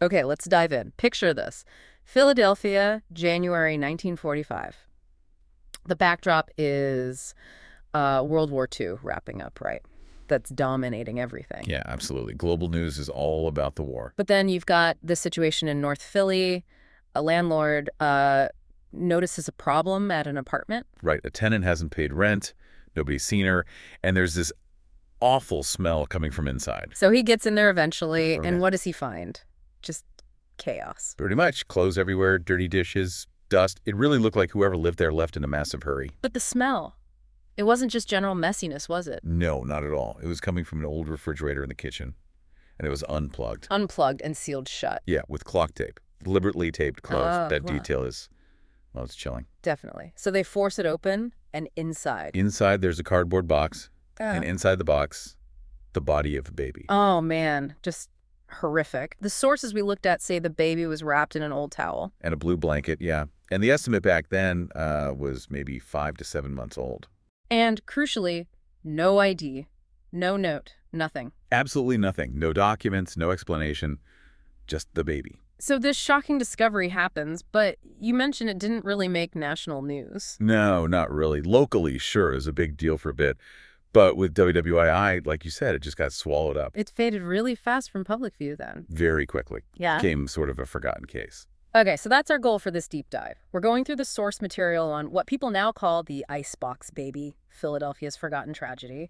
Okay, let's dive in. Picture this. Philadelphia, January 1945. The backdrop is World War II wrapping up, right? That's dominating everything. Yeah, absolutely. Global news is all about the war. But then you've got this situation in North Philly. A landlord notices a problem at an apartment. Right. A tenant hasn't paid rent. Nobody's seen her. And there's this awful smell coming from inside. So he gets in there eventually, Okay. and what does he find? Just chaos. Pretty much. Clothes everywhere, dirty dishes, dust. It really looked like whoever lived there left in a massive hurry. But the smell, it wasn't just general messiness, was it? No, not at all. It was coming from an old refrigerator in the kitchen, and it was unplugged. Unplugged and sealed shut. Yeah, with clock tape. Deliberately taped closed. That Wow. detail is, well, it's chilling. Definitely. So they force it open, and inside. Inside, there's a cardboard box, and Ah. inside the box, the body of a baby. Oh, man. Just horrific. The sources we looked at say the baby was wrapped in an old towel. And a blue blanket, yeah. And the estimate back then was maybe 5 to 7 months old. And crucially, no ID, no note, nothing. Absolutely nothing. No documents, no explanation, just the baby. So this shocking discovery happens, but you mentioned it didn't really make national news. No, not really. Locally, sure, is a big deal for a bit. But with WWII, like you said, it just got swallowed up It faded really fast from public view then. very quickly. Yeah. Became sort of a forgotten case. Okay, so that's our goal for this deep dive. We're going through the source material on what people now call the Icebox Baby, Philadelphia's forgotten tragedy.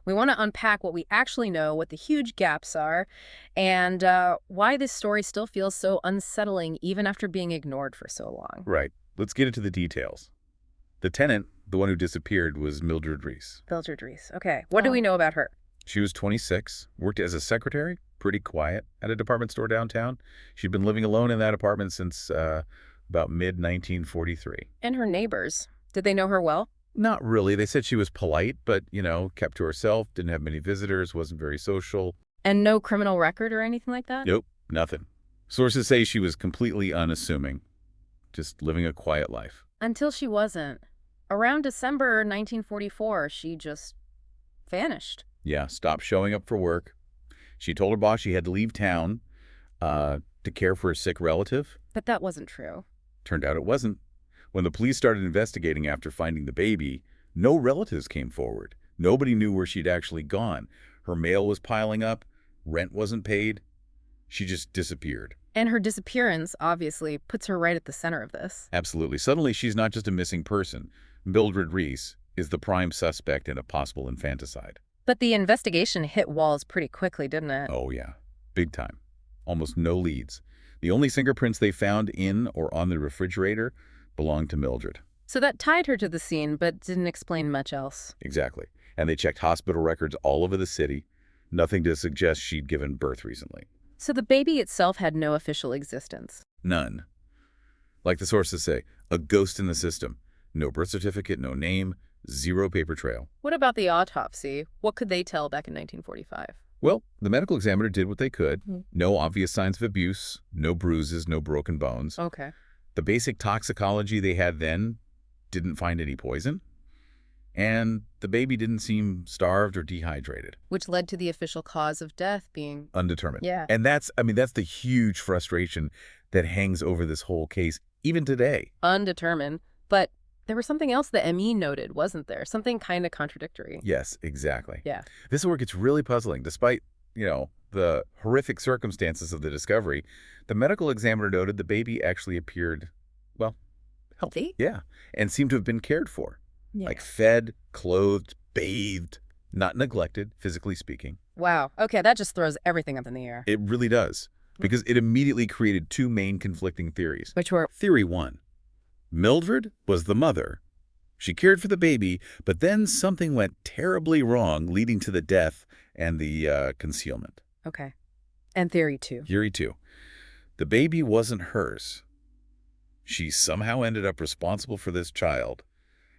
We want to unpack what we actually know, what the huge gaps are, and why this story still feels so unsettling even after being ignored for so long. Right. Let's get into the details. The tenant, the one who disappeared, was Mildred Reese. Mildred Reese. Okay, what do we know about her? She was 26, worked as a secretary, pretty quiet, at a department store downtown. She'd been living alone in that apartment since about mid-1943. And her neighbors. Did they know her well? Not really. They said she was polite, but, kept to herself, didn't have many visitors, wasn't very social. And no criminal record or anything like that? Nope, nothing. Sources say she was completely unassuming, just living a quiet life. Until she wasn't. Around December 1944, she just vanished. Yeah, stopped showing up for work. She told her boss she had to leave town to care for a sick relative. But that wasn't true. Turned out it wasn't. When the police started investigating after finding the baby, no relatives came forward. Nobody knew where she'd actually gone. Her mail was piling up. Rent wasn't paid. She just disappeared. And her disappearance, obviously, puts her right at the center of this. Absolutely. Suddenly, she's not just a missing person. Mildred Reese is the prime suspect in a possible infanticide. But the investigation hit walls pretty quickly, didn't it? Oh, yeah. Big time. Almost no leads. The only fingerprints they found in or on the refrigerator belonged to Mildred. So that tied her to the scene, but didn't explain much else. Exactly. And they checked hospital records all over the city. Nothing to suggest she'd given birth recently. So the baby itself had no official existence. None. Like the sources say, a ghost in the system. No birth certificate, no name, zero paper trail. What about the autopsy? What could they tell back in 1945? Well, the medical examiner did what they could. Mhm. No obvious signs of abuse, no bruises, no broken bones. Okay. The basic toxicology they had then didn't find any poison. And the baby didn't seem starved or dehydrated. Which led to the official cause of death being... Undetermined. Yeah. And that's the huge frustration that hangs over this whole case, even today. undetermined. But there was something else the ME noted, wasn't there? Something kind of contradictory. Yes, exactly. Yeah. This is where it gets really puzzling. Despite, the horrific circumstances of the discovery, the medical examiner noted the baby actually appeared, well, Healthy? yeah, and seemed to have been cared for. Yeah. Like fed, clothed, bathed, not neglected, physically speaking. Wow. Okay, that just throws everything up in the air. It really does, because it immediately created two main conflicting theories. Which were... Theory one, Mildred was the mother. She cared for the baby, but then something went terribly wrong, leading to the death and the concealment. Okay. And theory two. Theory two, the baby wasn't hers. She somehow ended up responsible for this child,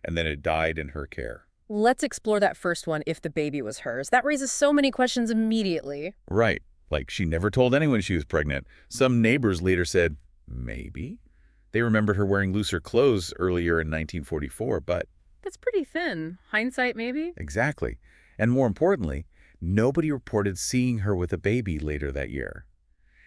and then it died in her care. Let's explore that first one, if the baby was hers. That raises so many questions immediately. Right. Like she never told anyone she was pregnant. Some neighbors later said, maybe. They remembered her wearing looser clothes earlier in 1944, but... That's pretty thin. Hindsight, maybe? Exactly. And more importantly, nobody reported seeing her with a baby later that year.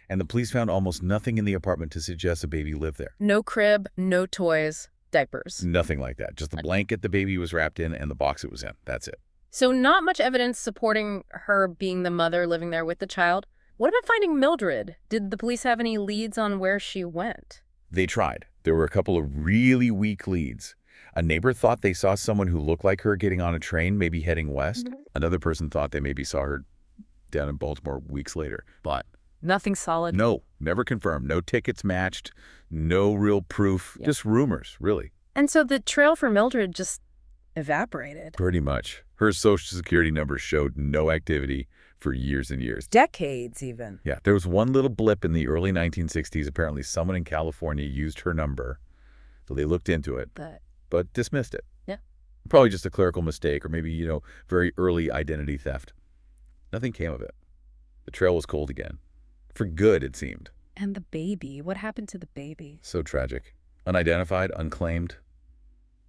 And the police found almost nothing in the apartment to suggest a baby lived there. No crib, no toys, diapers. Nothing like that. Just the blanket the baby was wrapped in and the box it was in. That's it. So not much evidence supporting her being the mother living there with the child. What about finding Mildred? Did the police have any leads on where she went? They tried. There were a couple of really weak leads. A neighbor thought they saw someone who looked like her getting on a train, maybe heading west. Another person thought they maybe saw her down in Baltimore weeks later. But Nothing solid. no, never confirmed. No tickets matched. No real proof. Yeah. Just rumors, really. And so the trail for Mildred just evaporated. Pretty much. Her social security number showed no activity for years and years. Decades, even. Yeah, there was one little blip in the early 1960s. Apparently someone in California used her number. So they looked into it, but dismissed it. Yeah. Probably just a clerical mistake or maybe, very early identity theft. Nothing came of it. The trail was cold again. For good, it seemed. And the baby. What happened to the baby? So tragic. Unidentified, unclaimed.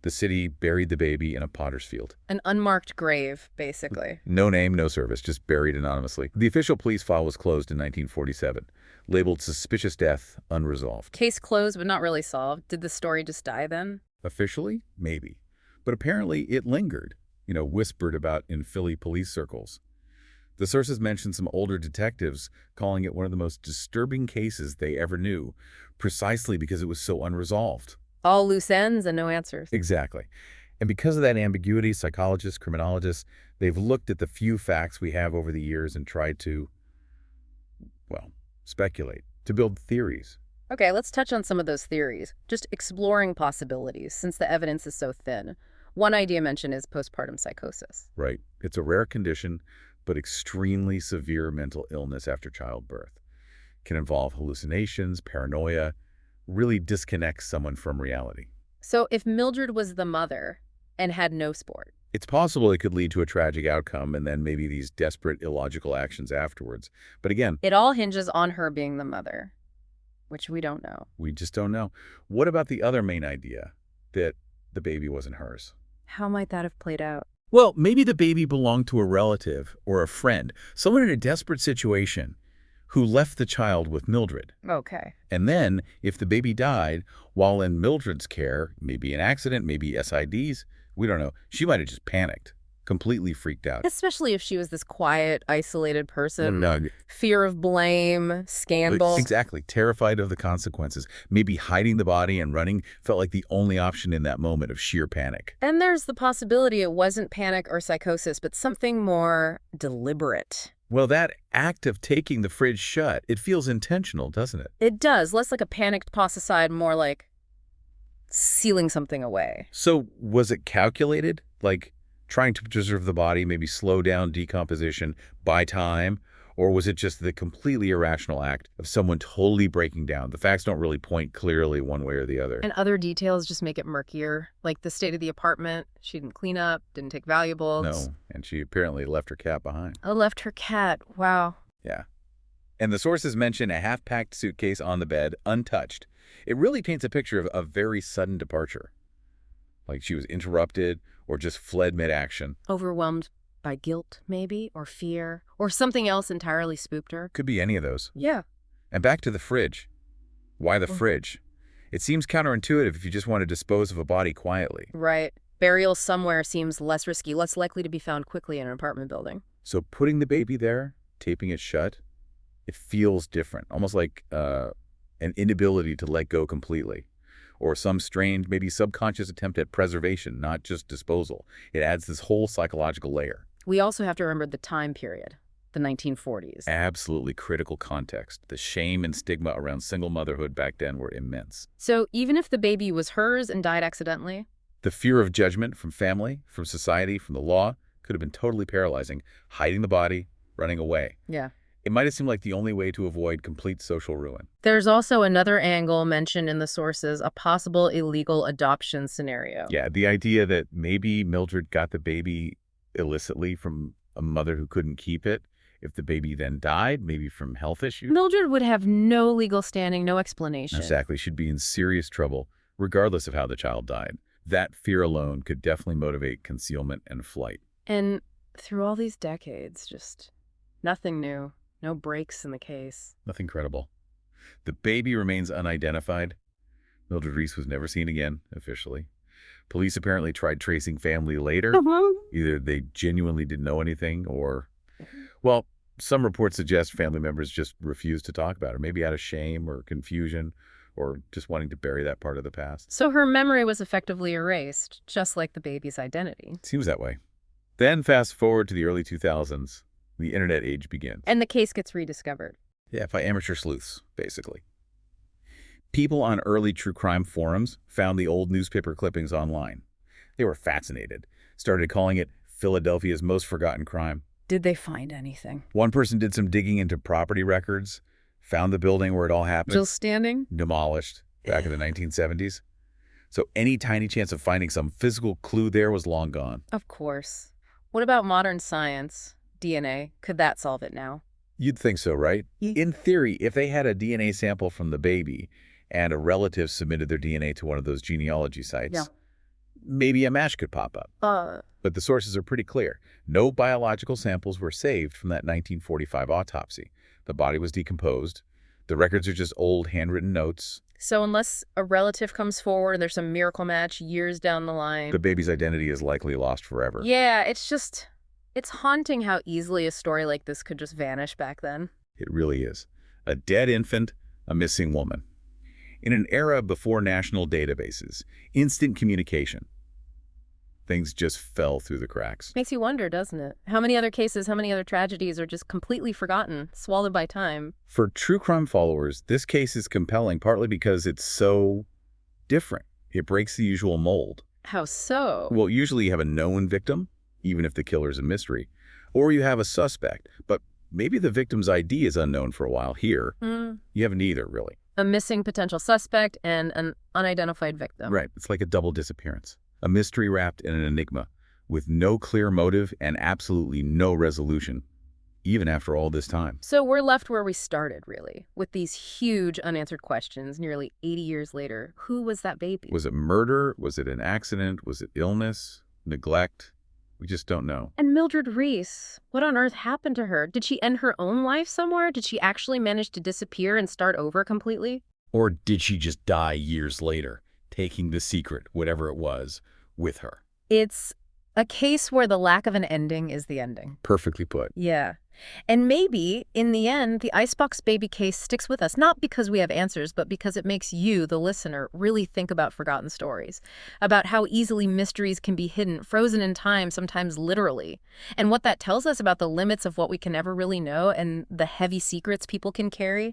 The city buried the baby in a potter's field. An unmarked grave, basically. No name, no service, just buried anonymously. The official police file was closed in 1947, labeled suspicious death, unresolved. Case closed, but not really solved. Did the story just die then? Officially, maybe. But apparently it lingered, whispered about in Philly police circles. The sources mentioned some older detectives calling it one of the most disturbing cases they ever knew, precisely because it was so unresolved. All loose ends and no answers. Exactly. And because of that ambiguity, psychologists, criminologists, they've looked at the few facts we have over the years and tried to, speculate, to build theories. Okay, let's touch on some of those theories. Just exploring possibilities, since the evidence is so thin. One idea mentioned is postpartum psychosis. Right. It's a rare condition, but extremely severe mental illness after childbirth. Can involve hallucinations, paranoia, really disconnects someone from reality. So if Mildred was the mother and had no sport, It's possible it could lead to a tragic outcome and then maybe these desperate, illogical actions afterwards. But again, it all hinges on her being the mother, which we don't know. we just don't know. What about the other main idea, that the baby wasn't hers? How might that have played out? Well, maybe the baby belonged to a relative or a friend, someone in a desperate situation who left the child with Mildred. Okay. And then, if the baby died while in Mildred's care, maybe an accident, maybe SIDs, we don't know, she might have just panicked, completely freaked out. Especially if she was this quiet, isolated person. No, Fear of blame, scandal. exactly. Terrified of the consequences. Maybe hiding the body and running felt like the only option in that moment of sheer panic. And there's the possibility it wasn't panic or psychosis, but something more deliberate. Well, that act of taking the fridge shut, it feels intentional, doesn't it? It does. Less like a panicked posticide, more like sealing something away. So was it calculated? Like trying to preserve the body, maybe slow down decomposition, buy time? Or was it just the completely irrational act of someone totally breaking down? The facts don't really point clearly one way or the other. And other details just make it murkier, like the state of the apartment. She didn't clean up, didn't take valuables. No, and she apparently left her cat behind. Oh, left her cat. Wow. Yeah. And the sources mention a half-packed suitcase on the bed, untouched. It really paints a picture of a very sudden departure. Like she was interrupted or just fled mid-action. Overwhelmed by guilt, maybe, or fear, or something else entirely spooked her. Could be any of those. Yeah. And back to the fridge. Why the fridge? It seems counterintuitive if you just want to dispose of a body quietly. Right. Burial somewhere seems less risky, less likely to be found quickly in an apartment building. So putting the baby there, taping it shut, it feels different. Almost like an inability to let go completely. Or some strange, maybe subconscious attempt at preservation, not just disposal. It adds this whole psychological layer. We also have to remember the time period, the 1940s. Absolutely critical context. The shame and stigma around single motherhood back then were immense. So even if the baby was hers and died accidentally, The fear of judgment from family, from society, from the law could have been totally paralyzing. Hiding the body, running away. yeah. It might have seemed like the only way to avoid complete social ruin. There's also another angle mentioned in the sources, a possible illegal adoption scenario. Yeah, the idea that maybe Mildred got the baby illicitly from a mother who couldn't keep it. If the baby then died, maybe from health issues. Mildred would have no legal standing, no explanation. Exactly. She'd be in serious trouble, regardless of how the child died. That fear alone could definitely motivate concealment and flight. And through all these decades, just nothing new. No breaks in the case. Nothing credible. The baby remains unidentified. Mildred Reese was never seen again, officially. Police apparently tried tracing family later. Either they genuinely didn't know anything or, well, some reports suggest family members just refused to talk about her, maybe out of shame or confusion or just wanting to bury that part of the past. So her memory was effectively erased, just like the baby's identity. Seems that way. Then fast forward to the early 2000s, the internet age begins. And the case gets rediscovered. Yeah, by amateur sleuths, basically. People on early true crime forums found the old newspaper clippings online. They were fascinated, started calling it Philadelphia's most forgotten crime. Did they find anything? One person did some digging into property records, found the building where it all happened. Still standing? Demolished back in the 1970s. So any tiny chance of finding some physical clue there was long gone. Of course. What about modern science? DNA? Could that solve it now? You'd think so, right? In theory, if they had a DNA sample from the baby and a relative submitted their DNA to one of those genealogy sites, maybe a match could pop up. But the sources are pretty clear. No biological samples were saved from that 1945 autopsy. The body was decomposed. The records are just old handwritten notes. So unless a relative comes forward and there's some miracle match years down the line... The baby's identity is likely lost forever. Yeah, it's haunting how easily a story like this could just vanish back then. It really is. A dead infant, a missing woman. In an era before national databases, instant communication, things just fell through the cracks. Makes you wonder, doesn't it? How many other cases, how many other tragedies are just completely forgotten, swallowed by time? For true crime followers, this case is compelling partly because it's so different. It breaks the usual mold. How so? Well, usually you have a known victim, even if the killer's a mystery, or you have a suspect, but maybe the victim's ID is unknown for a while. Here, you have neither, really. A missing potential suspect and an unidentified victim. Right. It's like a double disappearance. A mystery wrapped in an enigma, with no clear motive and absolutely no resolution, even after all this time. So we're left where we started, really, with these huge unanswered questions nearly 80 years later. Who was that baby? Was it murder? Was it an accident? Was it illness? Neglect? We just don't know. And Mildred Reese, what on earth happened to her? Did she end her own life somewhere? Did she actually manage to disappear and start over completely? Or did she just die years later, taking the secret, whatever it was, with her? It's a case where the lack of an ending is the ending. Perfectly put. Yeah. And maybe, in the end, the Icebox Baby case sticks with us, not because we have answers, but because it makes you, the listener, really think about forgotten stories, about how easily mysteries can be hidden, frozen in time, sometimes literally, and what that tells us about the limits of what we can ever really know and the heavy secrets people can carry.